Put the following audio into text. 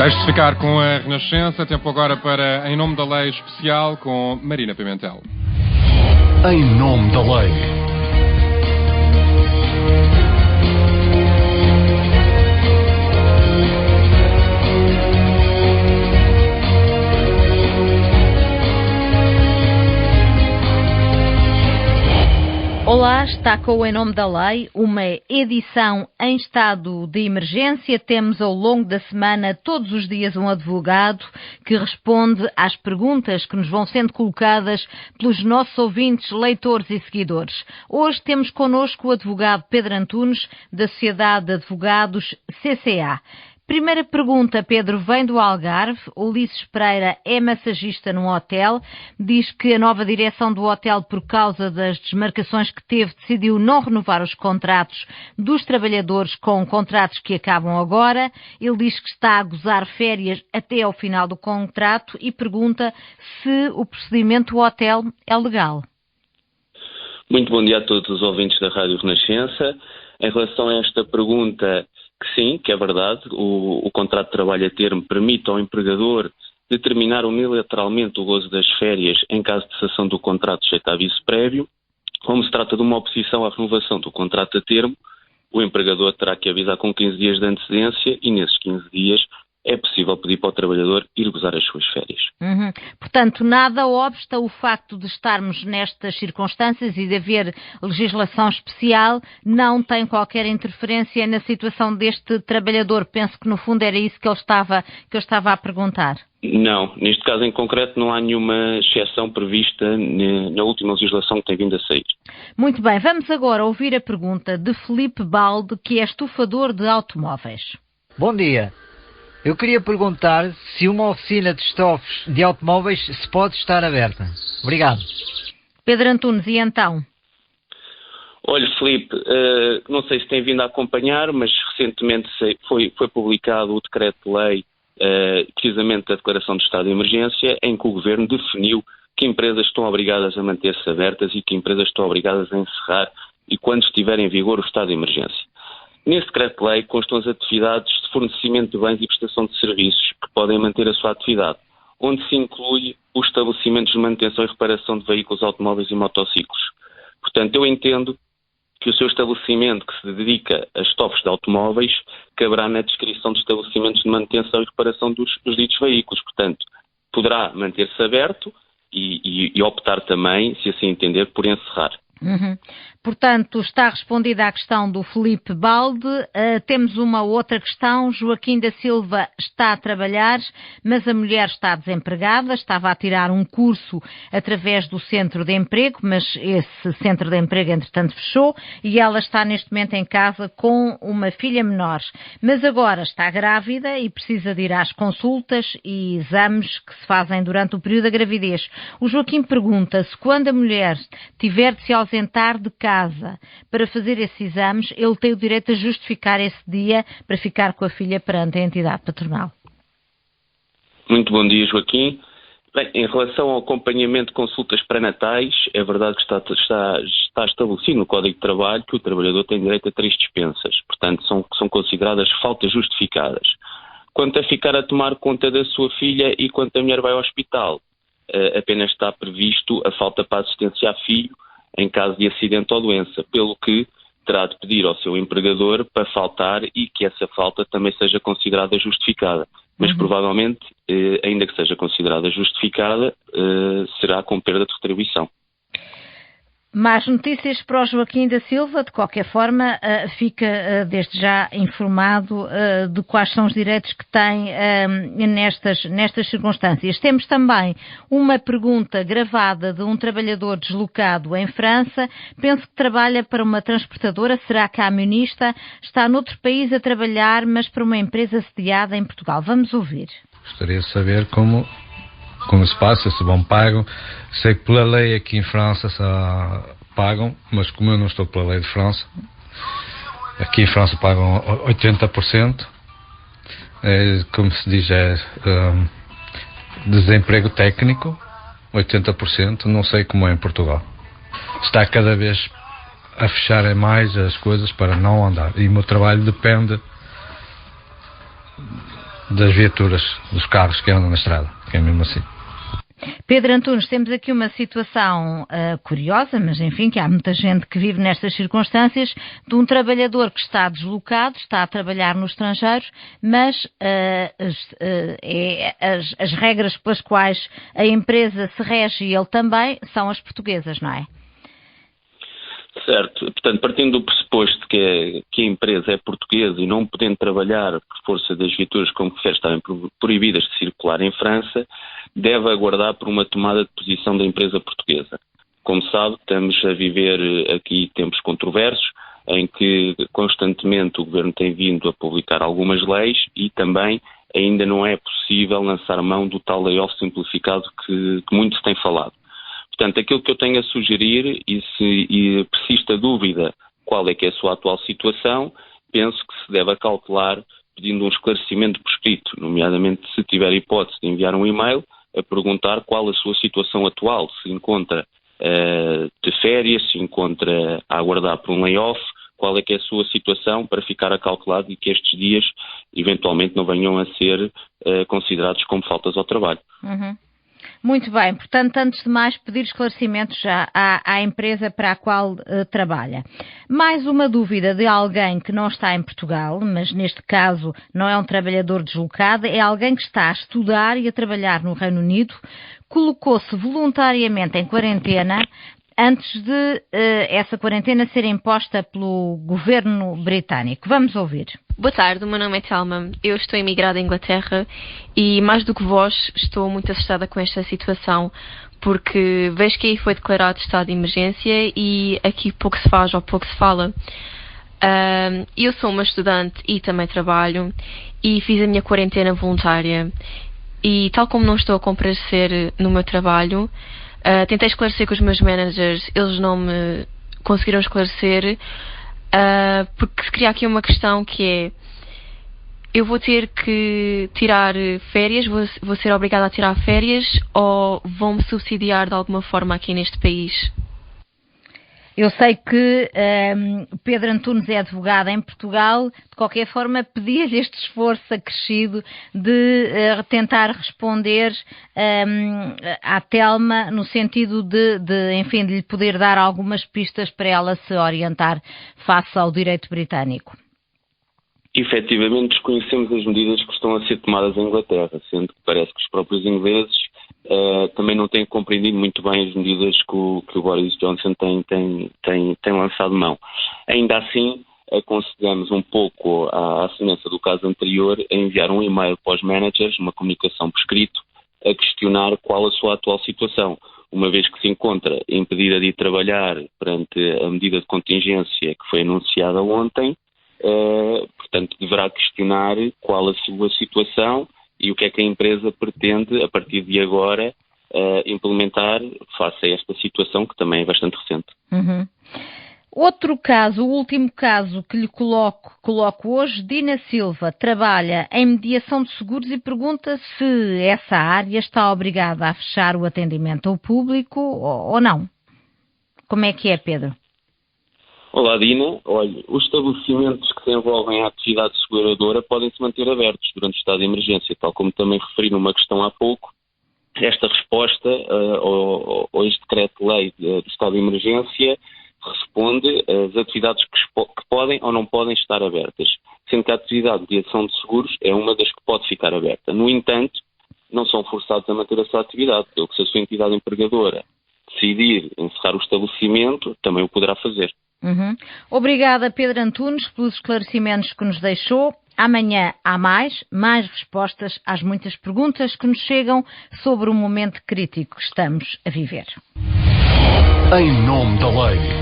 Deixe-se ficar com a Renascença. Tempo agora para Em Nome da Lei especial com Marina Pimentel. Em Nome da Lei. Olá, está com o Em Nome da Lei, uma edição em estado de emergência. Temos ao longo da semana, todos os dias, um advogado que responde às perguntas que nos vão sendo colocadas pelos nossos ouvintes, leitores e seguidores. Hoje temos connosco o advogado Pedro Antunes, da Sociedade de Advogados CCA. Primeira pergunta, Pedro, vem do Algarve. Ulisses Pereira é massagista num hotel. Diz que a nova direção do hotel, por causa das desmarcações que teve, decidiu não renovar os contratos dos trabalhadores com contratos que acabam agora. Ele diz que está a gozar férias até ao final do contrato e pergunta se o procedimento do hotel é legal. Muito bom dia a todos os ouvintes da Rádio Renascença. Em relação a esta pergunta, que sim, que é verdade, o contrato de trabalho a termo permite ao empregador determinar unilateralmente o gozo das férias em caso de cessação do contrato sujeito a aviso prévio. Como se trata de uma oposição à renovação do contrato a termo, o empregador terá que avisar com 15 dias de antecedência e nesses 15 dias é possível pedir para o trabalhador ir gozar as suas férias. Portanto, nada obsta o facto de estarmos nestas circunstâncias e de haver legislação especial, não tem qualquer interferência na situação deste trabalhador. Penso que, no fundo, era isso que eu estava a perguntar. Não, neste caso em concreto não há nenhuma exceção prevista na última legislação que tem vindo a sair. Muito bem, vamos agora ouvir a pergunta de Filipe Balde, que é estufador de automóveis. Bom dia. Eu queria perguntar se uma oficina de estofos de automóveis se pode estar aberta. Obrigado. Pedro Antunes, e então? Olha, Filipe, não sei se tem vindo a acompanhar, mas recentemente foi publicado o decreto-lei, precisamente da declaração de estado de emergência, em que o Governo definiu que empresas estão obrigadas a manter-se abertas e que empresas estão obrigadas a encerrar e quando estiver em vigor o estado de emergência. Nesse decreto-lei constam as atividades de fornecimento de bens e prestação de serviços que podem manter a sua atividade, onde se inclui os estabelecimentos de manutenção e reparação de veículos, automóveis e motociclos. Portanto, eu entendo que o seu estabelecimento que se dedica a estofos de automóveis caberá na descrição de estabelecimentos de manutenção e reparação dos ditos veículos. Portanto, poderá manter-se aberto e optar também, se assim entender, por encerrar. Portanto, está respondida à questão do Filipe Balde. Temos uma outra questão. Joaquim da Silva está a trabalhar, mas a mulher está desempregada. Estava a tirar um curso através do centro de emprego, mas esse centro de emprego, entretanto, fechou e ela está neste momento em casa com uma filha menor. Mas agora está grávida e precisa de ir às consultas e exames que se fazem durante o período da gravidez. O Joaquim pergunta se quando a mulher tiver de se ausentar de casa para fazer esses exames, ele tem o direito a justificar esse dia para ficar com a filha perante a entidade patronal. Muito bom dia, Joaquim. Bem, em relação ao acompanhamento de consultas pré-natais, é verdade que está estabelecido no Código de Trabalho que o trabalhador tem direito a 3 dispensas, portanto são consideradas faltas justificadas. Quanto a ficar a tomar conta da sua filha e quando a mulher vai ao hospital, apenas está previsto a falta para assistência a filho em caso de acidente ou doença, pelo que terá de pedir ao seu empregador para faltar e que essa falta também seja considerada justificada. Mas provavelmente, ainda que seja considerada justificada, será com perda de retribuição. Mais notícias para o Joaquim da Silva. De qualquer forma, fica desde já informado de quais são os direitos que tem nestas circunstâncias. Temos também uma pergunta gravada de um trabalhador deslocado em França. Penso que trabalha para uma transportadora, será camionista, está noutro país a trabalhar, mas para uma empresa sediada em Portugal. Vamos ouvir. Gostaria de saber como se passa, se vão pago. Sei que pela lei aqui em França só pagam, mas como eu não estou pela lei de França, aqui em França pagam 80%, como se diz, desemprego técnico, 80%, não sei como é em Portugal. Está cada vez a fecharem mais as coisas para não andar, e o meu trabalho depende das viaturas, dos carros que andam na estrada, que é mesmo assim. Pedro Antunes, temos aqui uma situação curiosa, mas enfim, que há muita gente que vive nestas circunstâncias, de um trabalhador que está deslocado, está a trabalhar no estrangeiro, mas as regras pelas quais a empresa se rege e ele também são as portuguesas, não é? Certo. Portanto, partindo do pressuposto que a empresa é portuguesa e não podendo trabalhar por força das viaturas como que estarem proibidas de circular em França, deve aguardar por uma tomada de posição da empresa portuguesa. Como sabe, estamos a viver aqui tempos controversos, em que constantemente o Governo tem vindo a publicar algumas leis e também ainda não é possível lançar mão do tal layoff simplificado que muito se tem falado. Portanto, aquilo que eu tenho a sugerir, e se persiste a dúvida qual é que é a sua atual situação, penso que se deve acautelar pedindo um esclarecimento por escrito, nomeadamente se tiver hipótese de enviar um e-mail a perguntar qual a sua situação atual, se encontra de férias, se encontra a aguardar por um layoff, qual é que é a sua situação para ficar acautelado e que estes dias eventualmente não venham a ser considerados como faltas ao trabalho. Uhum. Muito bem, portanto, antes de mais, pedir esclarecimentos já à empresa para a qual trabalha. Mais uma dúvida de alguém que não está em Portugal, mas neste caso não é um trabalhador deslocado, é alguém que está a estudar e a trabalhar no Reino Unido, colocou-se voluntariamente em quarentena antes de essa quarentena ser imposta pelo governo britânico. Vamos ouvir. Boa tarde, o meu nome é Thelma, eu estou imigrada à Inglaterra e mais do que vós estou muito assustada com esta situação porque vejo que aí foi declarado estado de emergência e aqui pouco se faz ou pouco se fala. Eu sou uma estudante e também trabalho e fiz a minha quarentena voluntária e tal como não estou a comparecer no meu trabalho, tentei esclarecer com os meus managers, eles não me conseguiram esclarecer porque se cria aqui uma questão que é eu vou ter que tirar férias, vou ser obrigada a tirar férias ou vão-me subsidiar de alguma forma aqui neste país? Eu sei que Pedro Antunes é advogado em Portugal, de qualquer forma pedia-lhe este esforço acrescido de tentar responder à Thelma no sentido de lhe poder dar algumas pistas para ela se orientar face ao direito britânico. Efetivamente desconhecemos as medidas que estão a ser tomadas em Inglaterra, sendo que parece que os próprios ingleses também não têm compreendido muito bem as medidas que o Boris Johnson tem lançado mão. Ainda assim, aconselhamos um pouco à semelhança do caso anterior a enviar um e-mail para os managers, uma comunicação por escrito, a questionar qual a sua atual situação, uma vez que se encontra impedida de ir trabalhar perante a medida de contingência que foi anunciada ontem. Portanto, deverá questionar qual a sua situação e o que é que a empresa pretende, a partir de agora, implementar face a esta situação, que também é bastante recente. Uhum. Outro caso, o último caso que lhe coloco hoje, Dina Silva trabalha em mediação de seguros e pergunta se essa área está obrigada a fechar o atendimento ao público ou não. Como é que é, Pedro? Olá, Dina. Olha, os estabelecimentos que se envolvem a atividade seguradora podem se manter abertos durante o estado de emergência, tal como também referi numa questão há pouco. Esta resposta ao este decreto-lei do estado de emergência responde às atividades que podem ou não podem estar abertas, sendo que a atividade de mediação de seguros é uma das que pode ficar aberta. No entanto, não são forçados a manter a sua atividade, pelo que se a sua entidade empregadora decidir encerrar o estabelecimento, também o poderá fazer. Uhum. Obrigada, Pedro Antunes, pelos esclarecimentos que nos deixou. Amanhã há mais respostas às muitas perguntas que nos chegam sobre o momento crítico que estamos a viver. Em nome da lei.